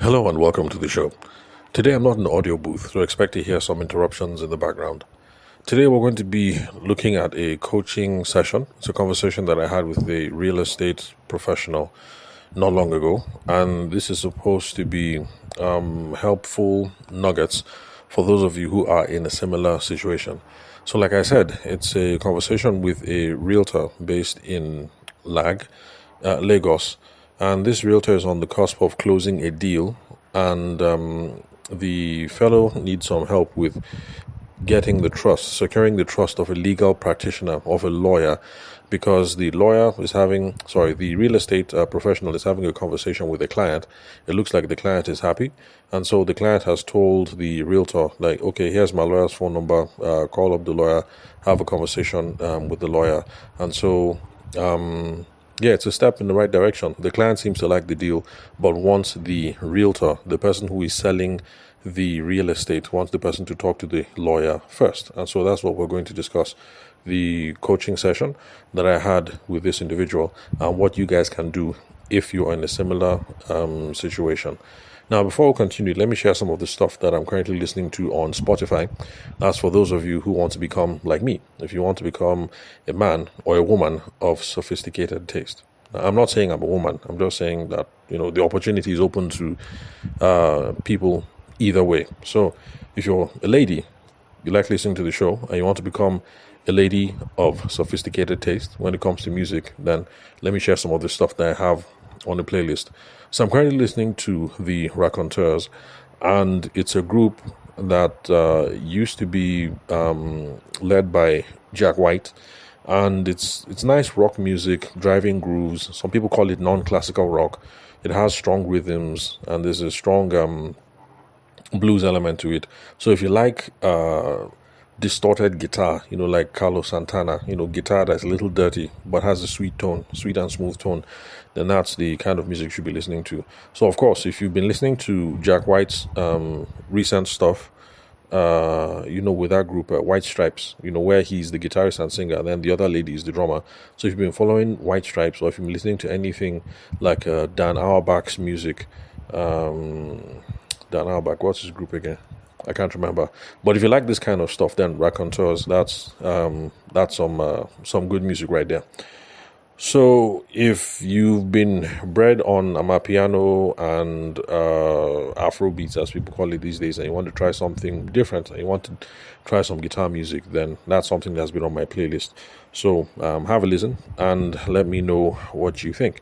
Hello and welcome to the show. Today I'm not in the audio booth, so expect to hear some interruptions in the background. Today we're going to be looking at a coaching session. It's a conversation that I had with a real estate professional not long ago, and this is supposed to be helpful nuggets for those of you who are in a similar situation. So like I said, it's a conversation with a realtor based in Lagos, and this realtor is on the cusp of closing a deal, and the fellow needs some help with getting the trust, securing the trust of a legal practitioner, of a lawyer, because the real estate professional is having a conversation with the client. It looks like the client is happy, and so the client has told the realtor, like, okay, here's my lawyer's phone number, call up the lawyer, have a conversation with the lawyer. And so yeah, it's a step in the right direction. The client seems to like the deal, but wants the realtor, the person who is selling the real estate, wants the person to talk to the lawyer first. And so that's what we're going to discuss. The coaching session that I had with this individual, and what you guys can do if you are in a similar situation. Now, before we continue, let me share some of the stuff that I'm currently listening to on Spotify. That's for those of you who want to become like me. If you want to become a man or a woman of sophisticated taste. Now, I'm not saying I'm a woman. I'm just saying that, the opportunity is open to people either way. So if you're a lady, you like listening to the show, and you want to become a lady of sophisticated taste when it comes to music, then let me share some of the stuff that I have on the playlist. So I'm currently listening to the Raconteurs, and it's a group that used to be led by Jack White, and it's nice rock music, driving grooves. Some people call it non-classical rock. It has strong rhythms, and there's a strong blues element to it. So if you like distorted guitar, like Carlos Santana, guitar that's a little dirty but has a sweet and smooth tone, then that's the kind of music you should be listening to. So of course, if you've been listening to Jack White's recent stuff, with that group, White Stripes, where he's the guitarist and singer, and then the other lady is the drummer. So if you've been following White Stripes, or if you've been listening to anything like Dan Auerbach's music, Dan Auerbach, what's his group again? I can't remember. But if you like this kind of stuff, then Raconteurs, that's some good music right there. So if you've been bred on Amapiano and Afro beats, as people call it these days, and you want to try something different, and you want to try some guitar music, then that's something that's been on my playlist. So have a listen and let me know what you think.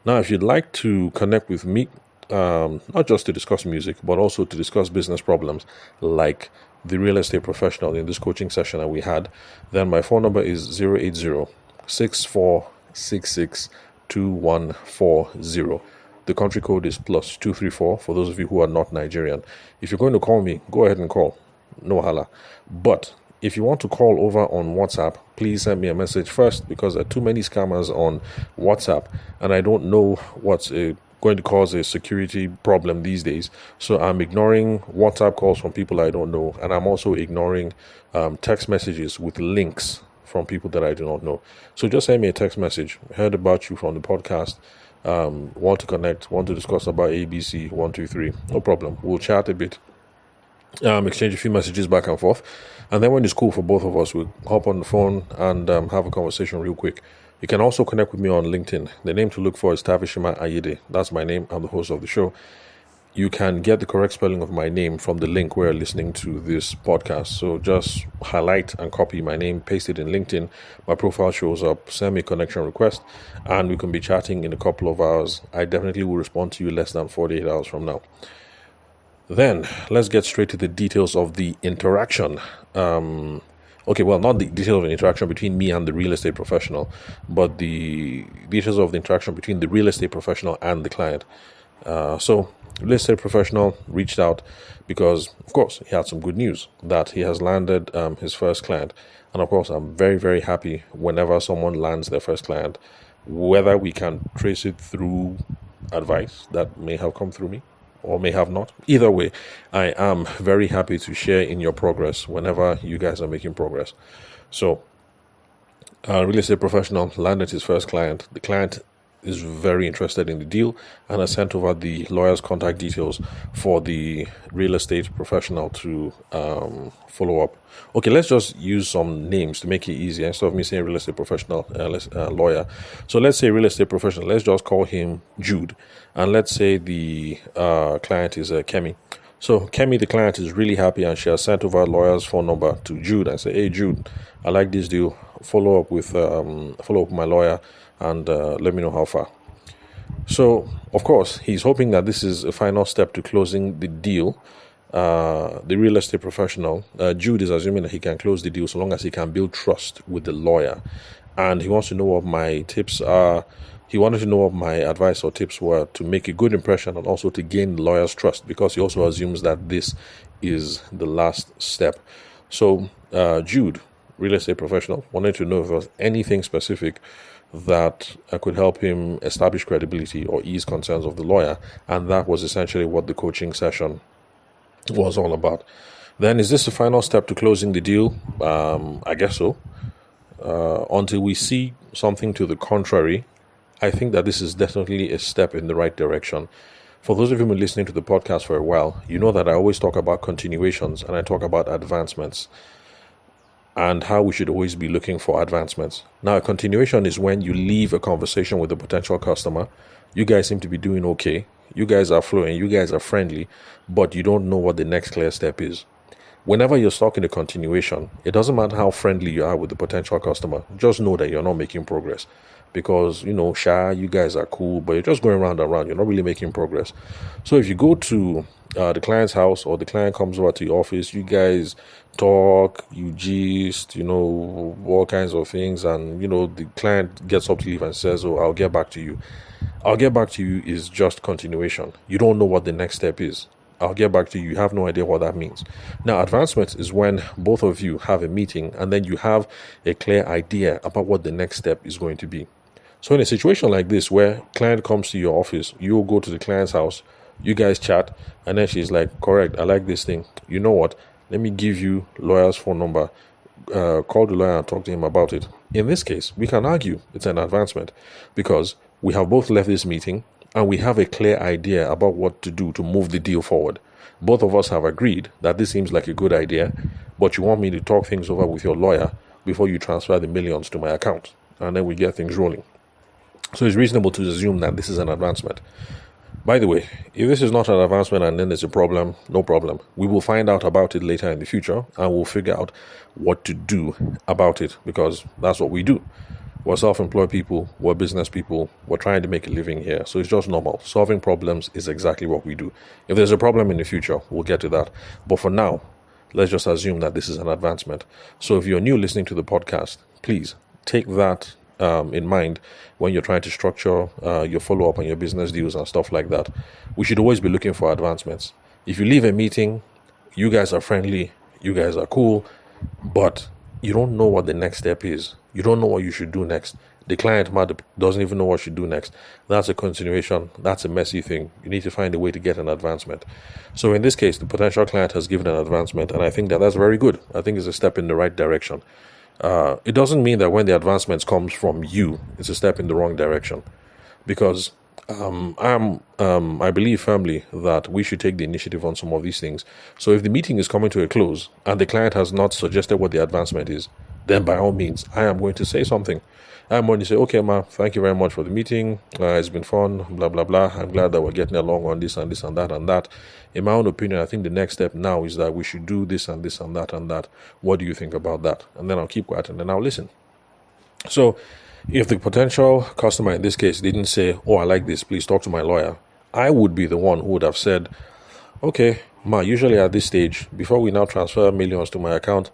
Now, if you'd like to connect with me, not just to discuss music, but also to discuss business problems like the real estate professional in this coaching session that we had, then my phone number is 080-6466-2140. The country code is +234 for those of you who are not Nigerian. If you're going to call me, go ahead and call. No hala. But if you want to call over on WhatsApp, please send me a message first, because there are too many scammers on WhatsApp, and I don't know what's going to cause a security problem these days. So I'm ignoring WhatsApp calls from people I don't know, and I'm also ignoring text messages with links from people that I do not know. So just send me a text message. Heard about you from the podcast. Want to connect, want to discuss about ABC 123. No problem. We'll chat a bit. Exchange a few messages back and forth, and then when it's cool for both of us, we'll hop on the phone and have a conversation real quick. You can also connect with me on LinkedIn. The name to look for is Tavishima Ayede. That's my name. I'm the host of the show. You can get the correct spelling of my name from the link where you're listening to this podcast. So just highlight and copy my name, paste it in LinkedIn. My profile shows up, send me a connection request, and we can be chatting in a couple of hours. I definitely will respond to you less than 48 hours from now. Then let's get straight to the details of the interaction. Not the details of the interaction between me and the real estate professional, but the details of the interaction between the real estate professional and the client. So real estate professional reached out because, of course, he had some good news that he has landed his first client. And of course, I'm very, very happy whenever someone lands their first client, whether we can trace it through advice that may have come through me or may have not. Either way, I am very happy to share in your progress whenever you guys are making progress. So, real estate professional landed his first client. The client is very interested in the deal and has sent over the lawyer's contact details for the real estate professional to follow up. Okay, let's just use some names to make it easier instead of me saying real estate professional, lawyer. So let's say real estate professional. Let's just call him Jude, and let's say the client is Kemi. So Kemi, the client, is really happy, and she has sent over a lawyer's phone number to Jude and say, "Hey Jude, I like this deal. Follow up with my lawyer and let me know how far." So of course he's hoping that this is a final step to closing the deal. The real estate professional, Jude, is assuming that he can close the deal so long as he can build trust with the lawyer, and he wants to know what my tips are. He wanted to know what my advice or tips were to make a good impression and also to gain the lawyer's trust, because he also assumes that this is the last step. So Jude, real estate professional, wanted to know if there was anything specific that could help him establish credibility or ease concerns of the lawyer, and that was essentially what the coaching session was all about. Then, is this the final step to closing the deal? I guess so. Until we see something to the contrary, I think that this is definitely a step in the right direction. For those of you who have been listening to the podcast for a while, you know that I always talk about continuations and I talk about advancements and how we should always be looking for advancements. Now, a continuation is when you leave a conversation with a potential customer. You guys seem to be doing okay. You guys are flowing. You guys are friendly, but you don't know what the next clear step is. Whenever you're stuck in a continuation, it doesn't matter how friendly you are with the potential customer. Just know that you're not making progress. Because, you guys are cool, but you're just going round and round. You're not really making progress. So if you go to the client's house or the client comes over to your office, you guys talk, you gist, all kinds of things. And, the client gets up to leave and says, "Oh, I'll get back to you." "I'll get back to you" is just continuation. You don't know what the next step is. "I'll get back to you." You have no idea what that means. Now, advancement is when both of you have a meeting and then you have a clear idea about what the next step is going to be. So in a situation like this, where client comes to your office, you'll go to the client's house, you guys chat, and then she's like, "Correct, I like this thing. You know what? Let me give you lawyer's phone number. Call the lawyer and talk to him about it." In this case, we can argue it's an advancement because we have both left this meeting and we have a clear idea about what to do to move the deal forward. Both of us have agreed that this seems like a good idea, but you want me to talk things over with your lawyer before you transfer the millions to my account, and then we get things rolling. So it's reasonable to assume that this is an advancement. By the way, if this is not an advancement and then there's a problem, no problem. We will find out about it later in the future and we'll figure out what to do about it, because that's what we do. We're self-employed people, we're business people, we're trying to make a living here. So it's just normal. Solving problems is exactly what we do. If there's a problem in the future, we'll get to that. But for now, let's just assume that this is an advancement. So if you're new listening to the podcast, please take that in mind when you're trying to structure your follow-up on your business deals and stuff like that. We should always be looking for advancements. If you leave a meeting, you guys are friendly, you guys are cool, but you don't know what the next step is. You don't know what you should do next. The client doesn't even know what you should do next. That's a continuation. That's a messy thing. You need to find a way to get an advancement. So in this case, the potential client has given an advancement, and I think that that's very good. I think it's a step in the right direction. It doesn't mean that when the advancements comes from you, it's a step in the wrong direction, because I believe firmly that we should take the initiative on some of these things. So if the meeting is coming to a close and the client has not suggested what the advancement is, then by all means, I am going to say something. I'm going to say, "Okay, ma, thank you very much for the meeting. It's been fun, blah, blah, blah. I'm glad that we're getting along on this and this and that and that. In my own opinion, I think the next step now is that we should do this and this and that and that. What do you think about that?" And then I'll keep quiet and then I'll listen. So if the potential customer in this case didn't say, "Oh, I like this, please talk to my lawyer," I would be the one who would have said, "Okay, ma, usually at this stage, before we now transfer millions to my account,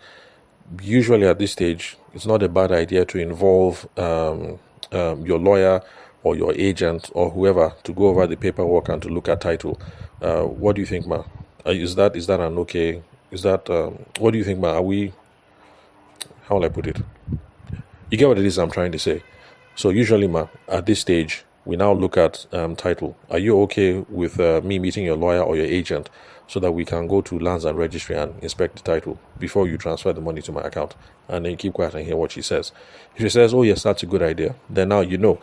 usually at this stage, it's not a bad idea to involve your lawyer or your agent or whoever to go over the paperwork and to look at title. What do you think, ma? Is that an okay? What do you think, ma? How will I put it? You get what it is I'm trying to say. So usually, ma, at this stage, we now look at title. Are you okay with me meeting your lawyer or your agent so that we can go to Lands and Registry and inspect the title before you transfer the money to my account?" And then you keep quiet and hear what she says. If she says, "Oh yes, that's a good idea," then now you know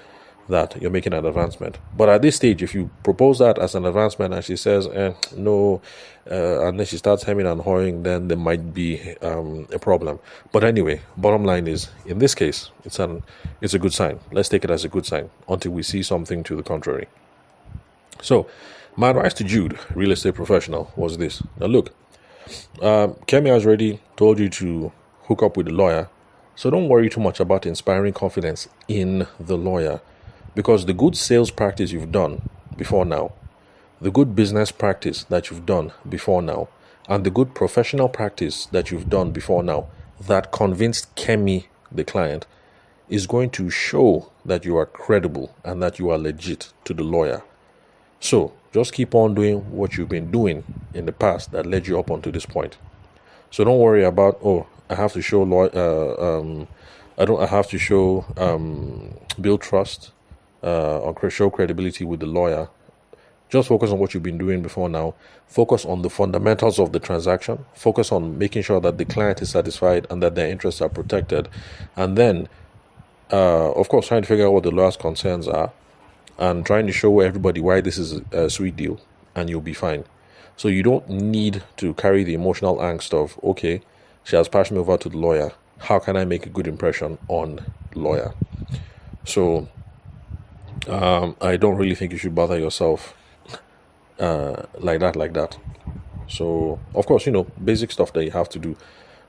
that you're making an advancement. But at this stage, if you propose that as an advancement and she says, no, and then she starts hemming and hawing, then there might be a problem. But anyway, bottom line is, in this case, it's a good sign. Let's take it as a good sign until we see something to the contrary. So, my advice to Jude, real estate professional, was this. Now look, Kemi has already told you to hook up with the lawyer, so don't worry too much about inspiring confidence in the lawyer, because the good sales practice you've done before now, the good business practice that you've done before now, and the good professional practice that you've done before now that convinced Kemi, the client, is going to show that you are credible and that you are legit to the lawyer. So just keep on doing what you've been doing in the past that led you up onto this point. So don't worry about, I have to show I have to show build trust or show credibility with the lawyer. Just focus on what you've been doing before now. Focus on the fundamentals of the transaction. Focus on making sure that the client is satisfied and that their interests are protected. And then, of course, trying to figure out what the lawyer's concerns are and trying to show everybody why this is a sweet deal, and you'll be fine. So you don't need to carry the emotional angst of, okay, she has passed me over to the lawyer. How can I make a good impression on the lawyer? So I don't really think you should bother yourself like that. So, of course, basic stuff that you have to do,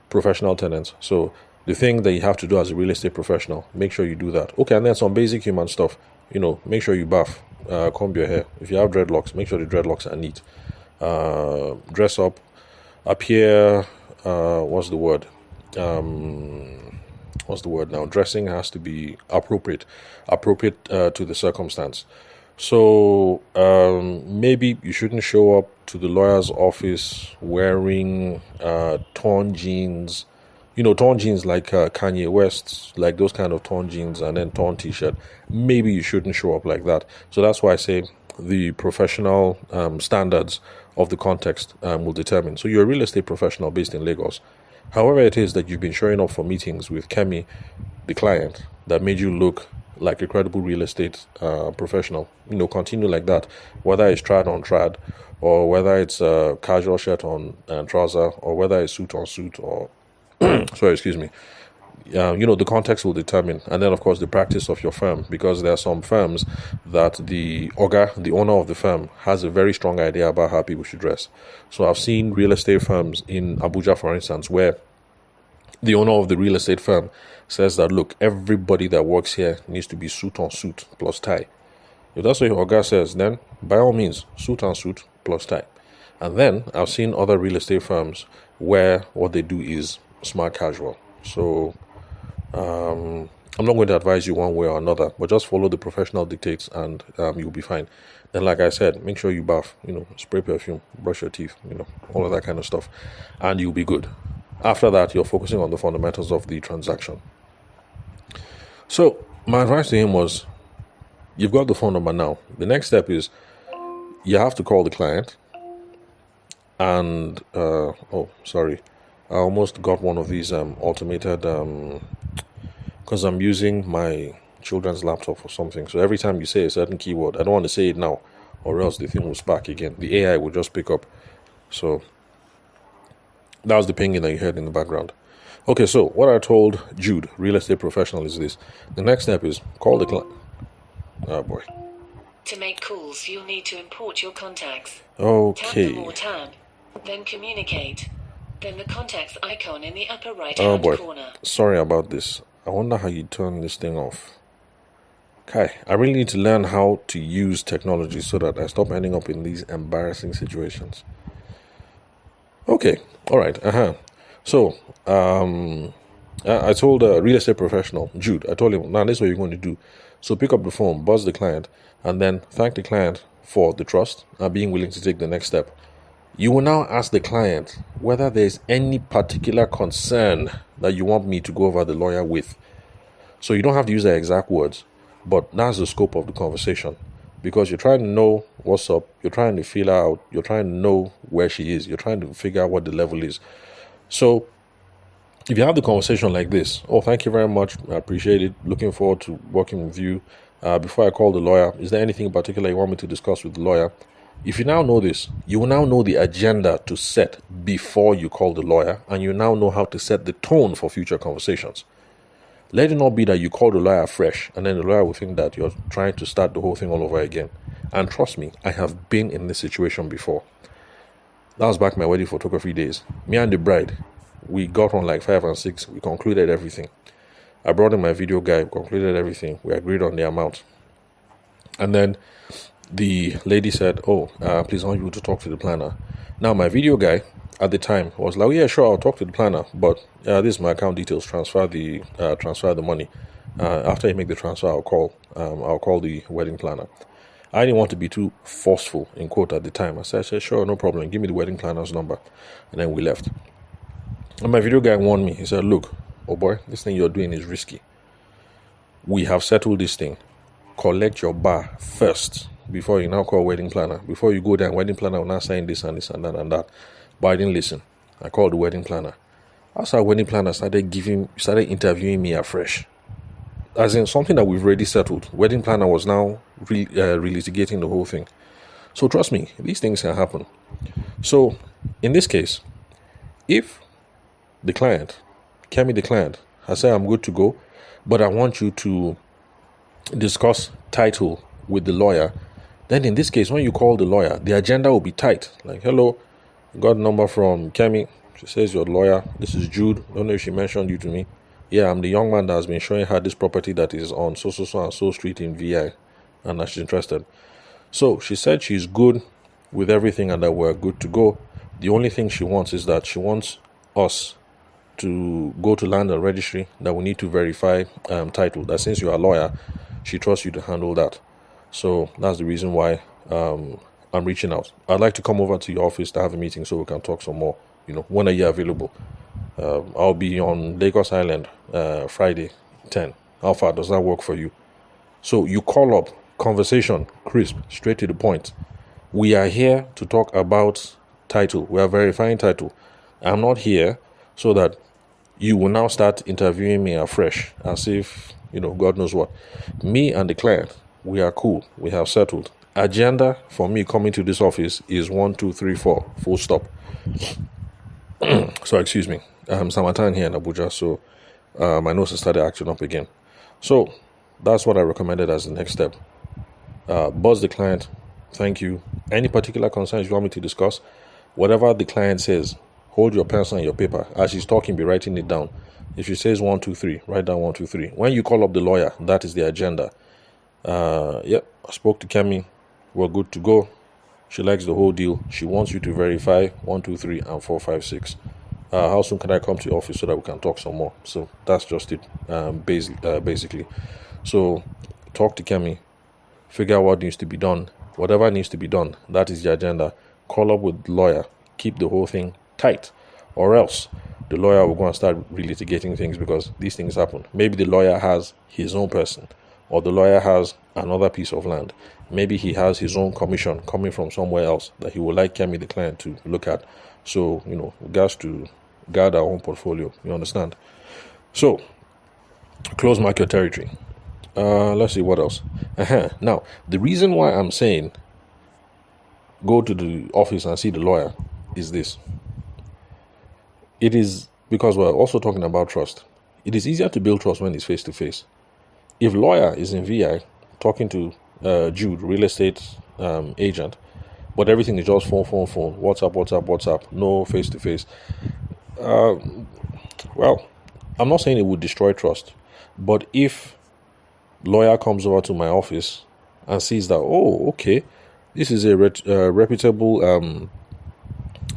professional tenants. So the thing that you have to do as a real estate professional, make sure you do that. Okay, and then some basic human stuff. Make sure you bath, comb your hair. If you have dreadlocks, make sure the dreadlocks are neat. Dress up, appear. What's the word now? Dressing has to be appropriate to the circumstance. So maybe you shouldn't show up to the lawyer's office wearing torn jeans. Torn jeans like Kanye West, like those kind of torn jeans and then torn t-shirt. Maybe you shouldn't show up like that. So that's why I say the professional standards of the context will determine. So you're a real estate professional based in Lagos. However it is that you've been showing up for meetings with Kemi, the client, that made you look like a credible real estate professional, continue like that, whether it's trad on trad, or whether it's a casual shirt on trouser, or whether it's suit on suit, or sorry, excuse me. The context will determine, and then of course the practice of your firm, because there are some firms that the owner of the firm, has a very strong idea about how people should dress. So I've seen real estate firms in Abuja, for instance, where the owner of the real estate firm says that, look, everybody that works here needs to be suit on suit plus tie. If that's what your Oga says, then by all means, suit on suit plus tie. And then I've seen other real estate firms where what they do is smart casual. So I'm not going to advise you one way or another, but just follow the professional dictates and you'll be fine. Then, like I said, make sure you bath, spray perfume, brush your teeth, all of that kind of stuff, and you'll be good. After that, you're focusing on the fundamentals of the transaction. So my advice to him was, you've got the phone number now. The next step is you have to call the client and I almost got one of these automated, because I'm using my children's laptop for something. So every time you say a certain keyword, I don't want to say it now, or else the thing will spark again. The AI will just pick up. So that was the pinging that you heard in the background. Okay, so what I told Jude, real estate professional, is this. The next step is call the client. Oh boy. To make calls, you'll need to import your contacts. Okay. Tap the More tab, then Communicate. Then the contacts icon in the upper right-hand corner. Sorry about this. I wonder how you turn this thing off. Okay, I really need to learn how to use technology so that I stop ending up in these embarrassing situations. Okay, all right. So, I told a real estate professional, Jude, I told him, now this is what you're going to do. So pick up the phone, buzz the client, and then thank the client for the trust and being willing to take the next step. You will now ask the client whether there's any particular concern that you want me to go over the lawyer with. So you don't have to use the exact words, but that's the scope of the conversation, because you're trying to know what's up, you're trying to feel out, you're trying to know where she is, you're trying to figure out what the level is. So if you have the conversation like this, thank you very much, I appreciate it, looking forward to working with you, before I call the lawyer, is there anything in particular you want me to discuss with the lawyer? If you now know this, you will now know the agenda to set before you call the lawyer, and you now know how to set the tone for future conversations. Let it not be that you call the lawyer fresh, and then the lawyer will think that you're trying to start the whole thing all over again. And trust me, I have been in this situation before. That was back my wedding photography days. Me and the bride, we got on like 5 and 6. We concluded everything. I brought in my video guy, concluded everything. We agreed on the amount. And then the lady said, please, I want you to talk to the planner. Now, my video guy at the time was like, yeah, sure, I'll talk to the planner. But this is my account details. Transfer the money. After you make the transfer, I'll call the wedding planner. I didn't want to be too forceful, in quote, at the time. I said, sure, no problem. Give me the wedding planner's number. And then we left. And my video guy warned me. He said, look, oh boy, this thing you're doing is risky. We have settled this thing. Collect your bar first before you now call wedding planner. Before you go there, wedding planner will now sign this and this and that and that. But I didn't listen. I called the wedding planner. As our wedding planner started interviewing me afresh. As in something that we've already settled. Wedding planner was now relitigating the whole thing. So trust me, these things can happen. So in this case, if the client, Kemi the client, has said I'm good to go, but I want you to discuss title with the lawyer, then in this case, when you call the lawyer, the agenda will be tight. Like, hello, got a number from Kemi. She says you're the lawyer. This is Jude. Don't know if she mentioned you to me. Yeah, I'm the young man that has been showing her this property that is on so and so street in VI, and that she's interested. So she said she's good with everything and that we're good to go. The only thing she wants is that she wants us to go to land and registry, that we need to verify title. That since you're a lawyer, she trusts you to handle that. So that's the reason why I'm reaching out. I'd like to come over to your office to have a meeting so we can talk some more. When are you available? I'll be on Lagos Island Friday 10. How far does that work for you? So you call up, conversation, crisp, straight to the point. We are here to talk about title. We are verifying title. I'm not here so that you will now start interviewing me afresh as if, God knows what. Me and the client, we are cool. We have settled. Agenda for me coming to this office is 1, 2, 3, 4, full stop. So excuse me. Summertime here in Abuja, so my nose has started acting up again. So that's what I recommended as the next step. Buzz the client. Thank you. Any particular concerns you want me to discuss? Whatever the client says, hold your pencil and your paper. As she's talking, be writing it down. If she says 1, 2, 3, write down 1, 2, 3. When you call up the lawyer, that is the agenda. I spoke to Kemi. We're good to go. She likes the whole deal. She wants you to verify 1, 2, 3, and 4, 5, 6. How soon can I come to your office so that we can talk some more? So that's just it, basically. So talk to Kemi. Figure out what needs to be done. Whatever needs to be done, that is the agenda. Call up with the lawyer. Keep the whole thing tight. Or else the lawyer will go and start relitigating things because these things happen. Maybe the lawyer has his own person. Or the lawyer has another piece of land. Maybe he has his own commission coming from somewhere else that he would like Kemi, the client, to look at. So, we got to guard our own portfolio. You understand? So, close market territory. Let's see what else. Now, the reason why I'm saying go to the office and see the lawyer is this. It is because we're also talking about trust. It is easier to build trust when it's face to face. If lawyer is in VI talking to Jude, real estate agent, but everything is just phone, WhatsApp, no face to face. Well, I'm not saying it would destroy trust, but if lawyer comes over to my office and sees that, okay, this is a reputable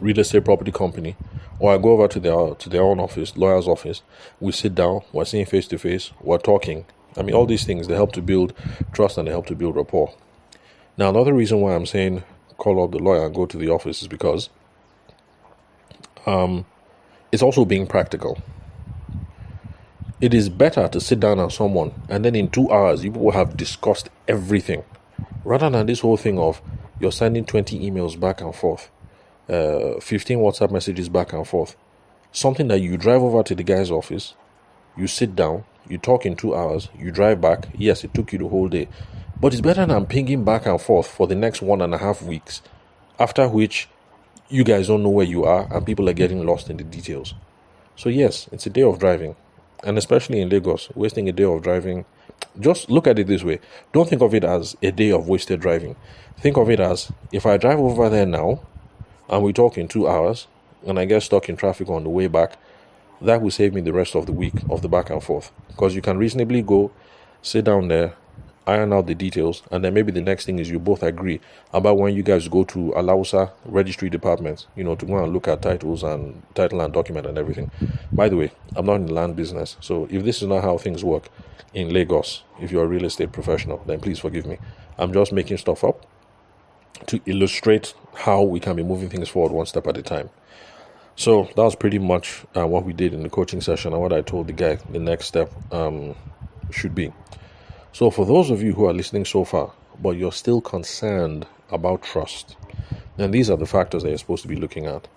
real estate property company, or I go over to their own office, lawyer's office, we sit down, we're seeing face to face, we're talking. I mean, all these things, they help to build trust and they help to build rapport. Now, another reason why I'm saying call up the lawyer and go to the office is because it's also being practical. It is better to sit down with someone and then in 2 hours, you will have discussed everything rather than this whole thing of you're sending 20 emails back and forth, 15 WhatsApp messages back and forth. Something that you drive over to the guy's office, you sit down, you talk in 2 hours, you drive back. Yes, it took you the whole day. But it's better than pinging back and forth for the next 1.5 weeks, after which you guys don't know where you are and people are getting lost in the details. So yes, it's a day of driving. And especially in Lagos, wasting a day of driving, just look at it this way. Don't think of it as a day of wasted driving. Think of it as, if I drive over there now and we talk in 2 hours and I get stuck in traffic on the way back, that will save me the rest of the week of the back and forth. Because you can reasonably go, sit down there, iron out the details, and then maybe the next thing is you both agree about when you guys go to Alausa registry department, to go and look at titles and title and document and everything. By the way, I'm not in the land business, so if this is not how things work in Lagos, if you're a real estate professional, then please forgive me. I'm just making stuff up to illustrate how we can be moving things forward one step at a time. So that was pretty much what we did in the coaching session and what I told the guy the next step should be. So for those of you who are listening so far, but you're still concerned about trust, then these are the factors that you're supposed to be looking at.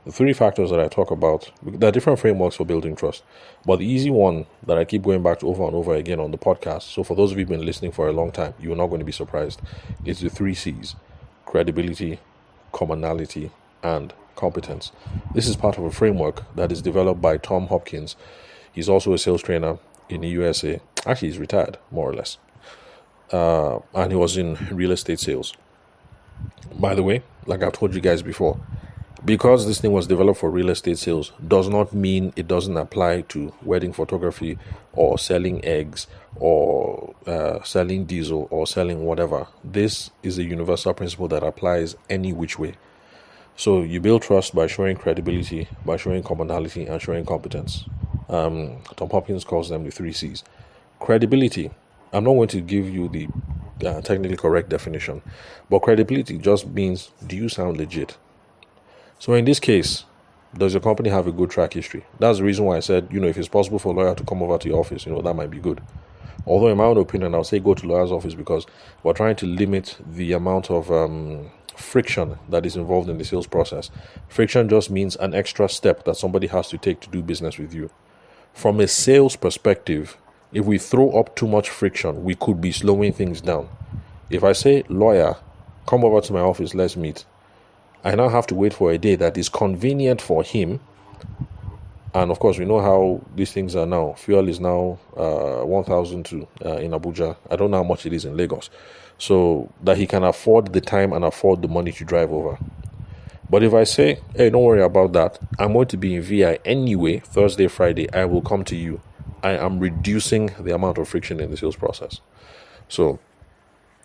The 3 factors that I talk about, there are different frameworks for building trust, but the easy one that I keep going back to over and over again on the podcast, so for those of you who've been listening for a long time, you're not going to be surprised, is the 3 C's: credibility, commonality, and competence. This is part of a framework that is developed by Tom Hopkins. He's also a sales trainer in the USA. Actually, he's retired, more or less. And he was in real estate sales. By the way, like I've told you guys before, because this thing was developed for real estate sales does not mean it doesn't apply to wedding photography or selling eggs or selling diesel or selling whatever. This is a universal principle that applies any which way. So you build trust by showing credibility, by showing commonality, and showing competence. Tom Hopkins calls them the 3 C's. Credibility, I'm not going to give you the technically correct definition, but credibility just means, do you sound legit? So in this case, does your company have a good track history? That's the reason why I said, if it's possible for a lawyer to come over to your office, that might be good. Although in my own opinion, I'll say go to lawyer's office because we're trying to limit the amount of friction that is involved in the sales process. Friction just means an extra step that somebody has to take to do business with you. From a sales perspective, if we throw up too much friction, we could be slowing things down. If I say, lawyer, come over to my office, let's meet, I now have to wait for a day that is convenient for him. And of course, we know how these things are now. Fuel is now 1,002 in Abuja. I don't know how much it is in Lagos. So that he can afford the time and afford the money to drive over. But if I say, hey, don't worry about that, I'm going to be in VI anyway, Thursday, Friday, I will come to you. I am reducing the amount of friction in the sales process. So,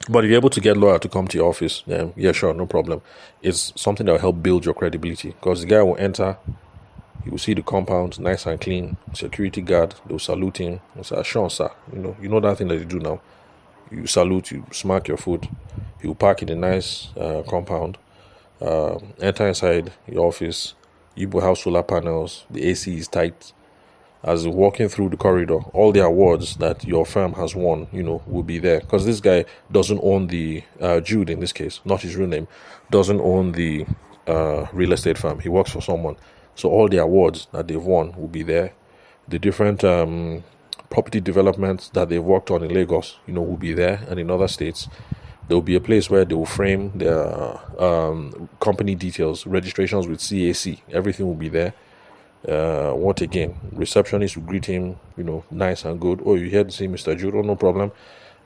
but if you're able to get a lawyer to come to your office, yeah, sure, no problem. It's something that will help build your credibility, because the guy will enter, he will see the compound, nice and clean, security guard, they'll salute him, they'll say, Sean, sir, you know that thing that you do now. You salute, you smack your foot, you park in a nice compound, enter inside your office, you will have solar panels, the AC is tight. As you're walking through the corridor, all the awards that your firm has won, will be there. Because this guy doesn't own the, Jude in this case, not his real name, doesn't own the real estate firm. He works for someone. So all the awards that they've won will be there. The different property developments that they've worked on in Lagos, will be there, and in other states. There will be a place where they will frame their company details, registrations with CAC. Everything will be there. What again? Receptionist will greet him, nice and good. Oh, you here to see Mr. Jude? Oh, no problem.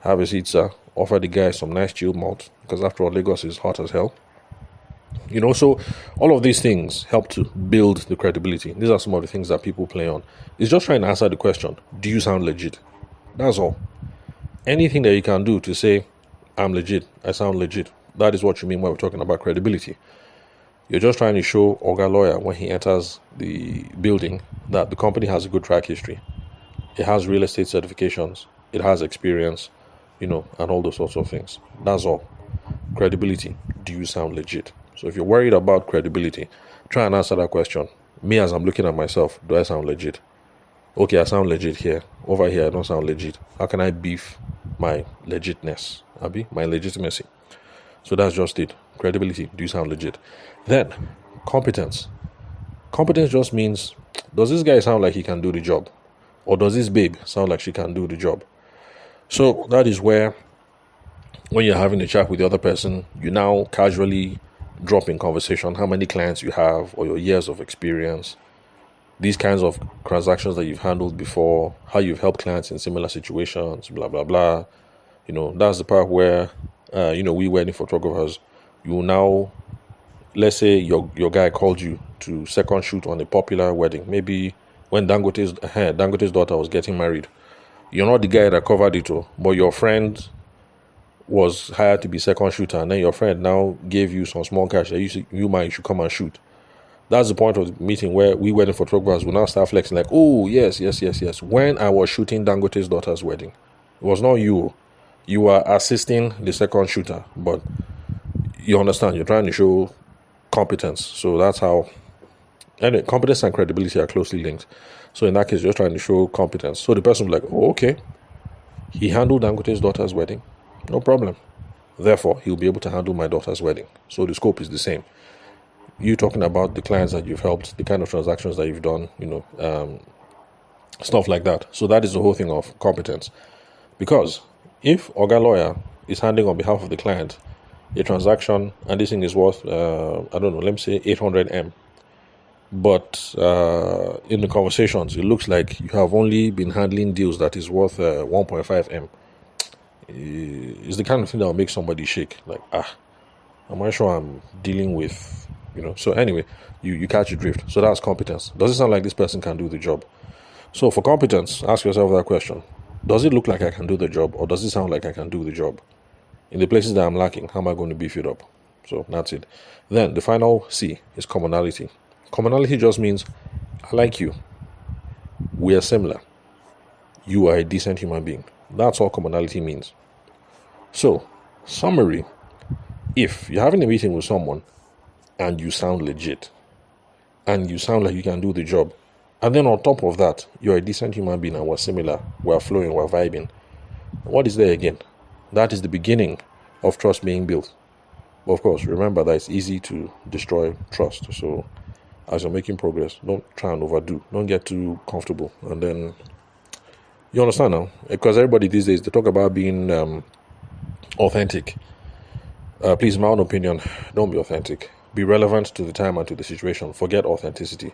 Have a seat, sir. Offer the guy some nice chilled malt, because after all, Lagos is hot as hell. So all of these things help to build the credibility. These are some of the things that people play on. It's just trying to answer the question, do you sound legit? That's all. Anything that you can do to say, I'm legit, I sound legit, that is what you mean when we're talking about credibility. You're just trying to show Oga Lawyer when he enters the building that the company has a good track history. It has real estate certifications. It has experience, and all those sorts of things. That's all. Credibility. Do you sound legit? So if you're worried about credibility, try and answer that question. Me, as I'm looking at myself, do I sound legit? Okay, I sound legit here. Over here, I don't sound legit. How can I beef my legitness? My legitimacy? So that's just it. Credibility. Do you sound legit? Then, competence. Competence just means, does this guy sound like he can do the job? Or does this babe sound like she can do the job? So that is where, when you're having a chat with the other person, you now casually drop in conversation how many clients you have or your years of experience, these kinds of transactions that you've handled before, how you've helped clients in similar situations, blah, blah, blah. That's the part where, we wedding photographers, you now, let's say your guy called you to second shoot on a popular wedding. Maybe when Dangote's daughter was getting married. You're not the guy that covered it all, but your friend was hired to be second shooter, and then your friend now gave you some small cash that you should come and shoot. That's the point of the meeting where we wedding photographers will now start flexing like, oh, yes. When I was shooting Dangote's daughter's wedding, it was not you. You were assisting the second shooter, but you understand, you're trying to show competence. So that's how, and competence and credibility are closely linked. So in that case, you're trying to show competence. So the person will be like, oh, okay, he handled Dangote's daughter's wedding. No problem. Therefore, he'll be able to handle my daughter's wedding. So the scope is the same. You talking about the clients that you've helped, the kind of transactions that you've done, stuff like that. So that is the whole thing of competence. Because if Oga Lawyer is handling on behalf of the client a transaction, and this thing is worth, let me say 800M, but in the conversations, it looks like you have only been handling deals that is worth 1.5M. It's the kind of thing that will make somebody shake. Like, am I sure I'm dealing with, So anyway, you catch your drift. So that's competence. Does it sound like this person can do the job? So for competence, ask yourself that question. Does it look like I can do the job, or does it sound like I can do the job? In the places that I'm lacking, how am I going to beef it up? So that's it. Then the final C is commonality. Commonality just means, I like you. We are similar. You are a decent human being. That's all commonality means. So, summary, if you're having a meeting with someone and you sound legit, and you sound like you can do the job, and then on top of that, you're a decent human being and we're similar, we're flowing, we're vibing, what is there again? That is the beginning of trust being built. But of course, remember that it's easy to destroy trust. So, as you're making progress, don't try and overdo. Don't get too comfortable. And then, you understand now? Because everybody these days, they talk about being authentic. Please, in my own opinion, don't be authentic. Be relevant to the time and to the situation. Forget authenticity.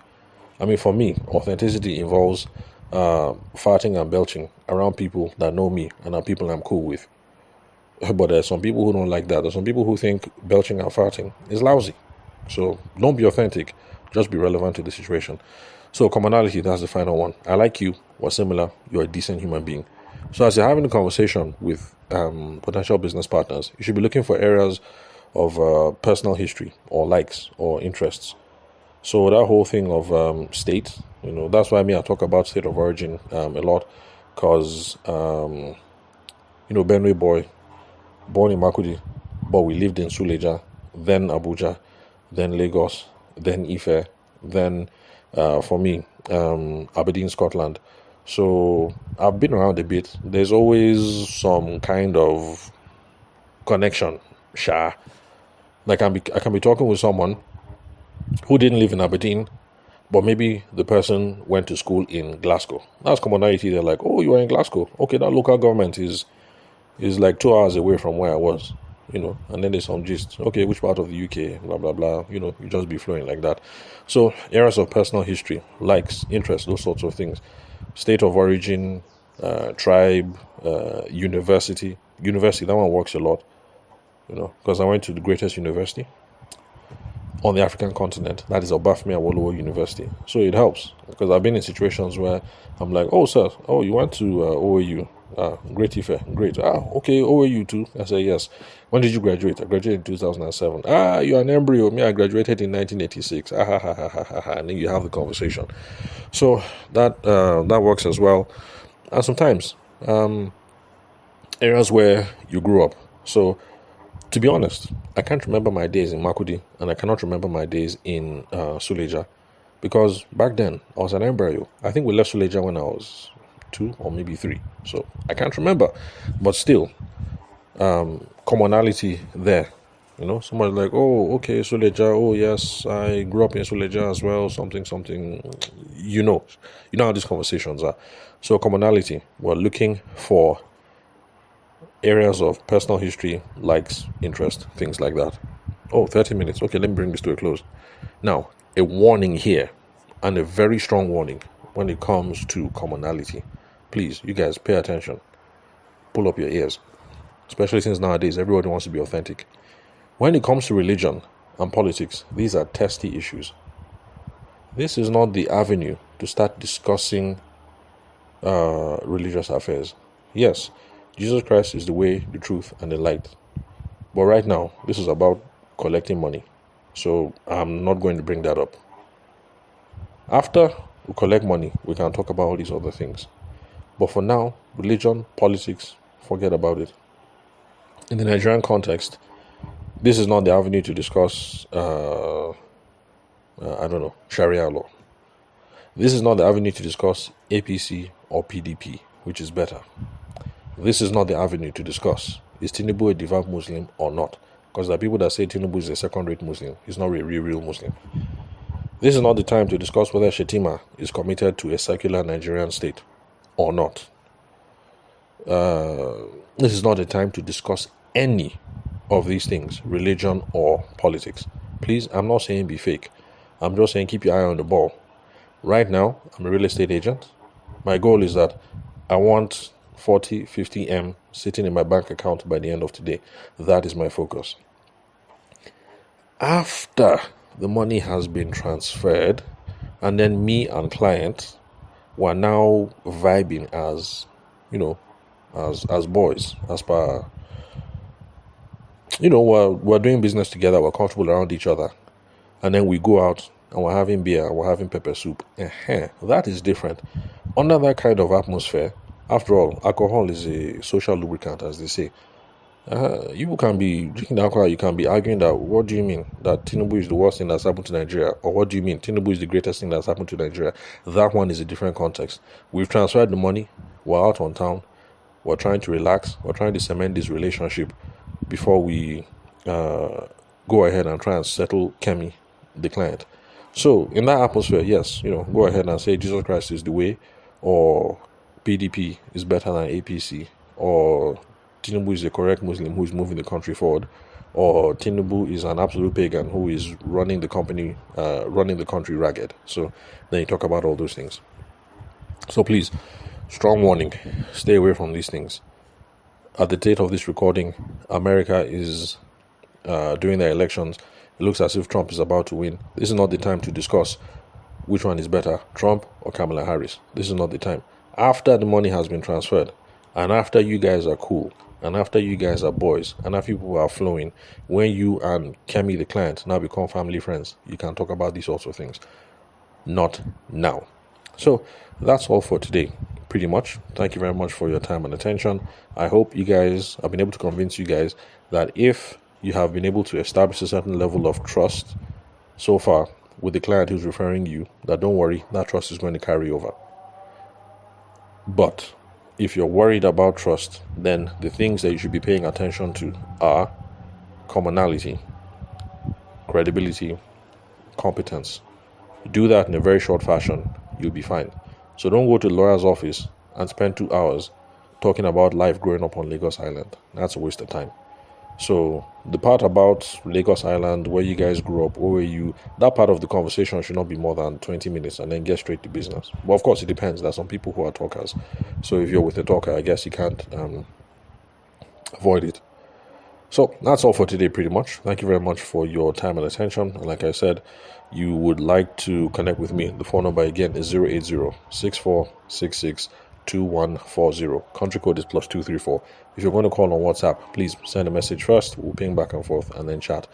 I mean, for me, authenticity involves farting and belching around people that know me and are people I'm cool with. But there's some people who don't like that. There's some people who think belching and farting is lousy. So don't be authentic. Just be relevant to the situation. So commonality, that's the final one. I like you. We're similar. You're a decent human being. So as you're having a conversation with potential business partners, you should be looking for areas of personal history or likes or interests. So that whole thing of state, that's why I talk about state of origin a lot, because, Benue boy, born in Makudi, but we lived in Suleja, then Abuja, then Lagos, then Ife, then, for me, Aberdeen, Scotland. So I've been around a bit. There's always some kind of connection, Like I can be talking with someone who didn't live in Aberdeen, but maybe the person went to school in Glasgow. That's commonality. They're like, oh, you are in Glasgow. Okay, that local government is like 2 hours away from where I was, and then there's some gist. Okay, which part of the UK, blah, blah, blah, you just be flowing like that. So areas of personal history, likes, interests, those sorts of things. State of origin, tribe, university, that one works a lot, because I went to the greatest university on the African continent, that is Obafemi Awolowo University. So it helps, because I've been in situations where I'm like, oh, sir, you went to OAU. Great Ife, great. Okay, OAU too. I say yes. When did you graduate? I graduated in 2007. You're an embryo. Me, I graduated in 1986. And then you have the conversation. So that works as well. And sometimes areas where you grew up. So to be honest, I can't remember my days in Makudi, and I cannot remember my days in Suleja, because back then I was an embryo. I think we left Suleja when I was 2 or maybe 3, so I can't remember, but still commonality there. You know, somebody's like, oh, okay, Suleja. Oh, yes, I grew up in Suleja as well. Something. You know how these conversations are. So commonality. We're looking for areas of personal history, likes, interest, things like that. Oh, 30 minutes. Okay, let me bring this to a close. Now, a warning here, and a very strong warning when it comes to commonality. Please, you guys, pay attention. Pull up your ears. Especially since nowadays, everybody wants to be authentic. When it comes to religion and politics, these are testy issues. This is not the avenue to start discussing religious affairs. Yes, Jesus Christ is the way, the truth, and the light. But right now, this is about collecting money. So I'm not going to bring that up. After we collect money, we can talk about all these other things. But for now, religion, politics, forget about it. In the Nigerian context, this is not the avenue to discuss, Sharia law. This is not the avenue to discuss APC or PDP, which is better. This is not the avenue to discuss, is Tinubu a devout Muslim or not? Because there are people that say Tinubu is a second-rate Muslim. He's not a real Muslim. This is not the time to discuss whether Shetima is committed to a secular Nigerian state or not. This is not the time to discuss any of these things, religion or politics. Please, I'm not saying be fake. I'm just saying keep your eye on the ball. Right now, I'm a real estate agent. My goal is that I want 40, 50 M sitting in my bank account by the end of today. That is my focus. After the money has been transferred, and then me and client were now vibing as, as boys, as per, we're doing business together, we're comfortable around each other, and then we go out and we're having beer, we're having pepper soup. That is different. Under that kind of atmosphere, after all, alcohol is a social lubricant, as they say. You can be drinking alcohol, you can be arguing that, what do you mean that Tinubu is the worst thing that's happened to Nigeria? Or what do you mean Tinubu is the greatest thing that's happened to Nigeria? That one is a different context. We've transferred the money, we're out on town, we're trying to relax, we're trying to cement this relationship before we go ahead and try and settle Kemi, the client. So in that atmosphere, yes, go ahead and say Jesus Christ is the way, or PDP is better than APC, or Tinubu is the correct Muslim who is moving the country forward, or Tinubu is an absolute pagan who is running the country ragged. So then you talk about all those things. So please, strong warning, stay away from these things. At the date of this recording, America is doing their elections. It looks as if Trump is about to win. This is not the time to discuss which one is better, Trump or Kamala Harris. This is not the time. After the money has been transferred, and after you guys are cool, and after you guys are boys, and after people are flowing, when you and Kemi, the client, now become family friends, you can talk about these sorts of things. Not now. So that's all for today, pretty much. Thank you very much for your time and attention. I hope you guys, I've been able to convince you guys that if you have been able to establish a certain level of trust so far with the client who's referring you, that don't worry, that trust is going to carry over. But if you're worried about trust, then the things that you should be paying attention to are commonality, credibility, competence. Do that in a very short fashion, you'll be fine. So don't go to the lawyer's office and spend 2 hours talking about life growing up on Lagos Island. That's a waste of time. So the part about Lagos Island, where you guys grew up, that part of the conversation should not be more than 20 minutes and then get straight to business. But of course, it depends. There are some people who are talkers. So if you're with a talker, I guess you can't avoid it. So that's all for today, pretty much. Thank you very much for your time and attention. And like I said, you would like to connect with me. The phone number again is 080-6466-2140. Country code is +234. If you're going to call on WhatsApp, please send a message first. We'll ping back and forth and then chat.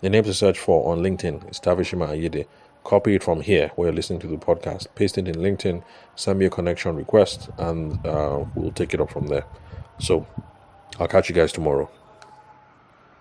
The name to search for on LinkedIn is Tavishima Ayede. Copy it from here where you're listening to the podcast. Paste it in LinkedIn, send me a connection request, and we'll take it up from there. So I'll catch you guys tomorrow.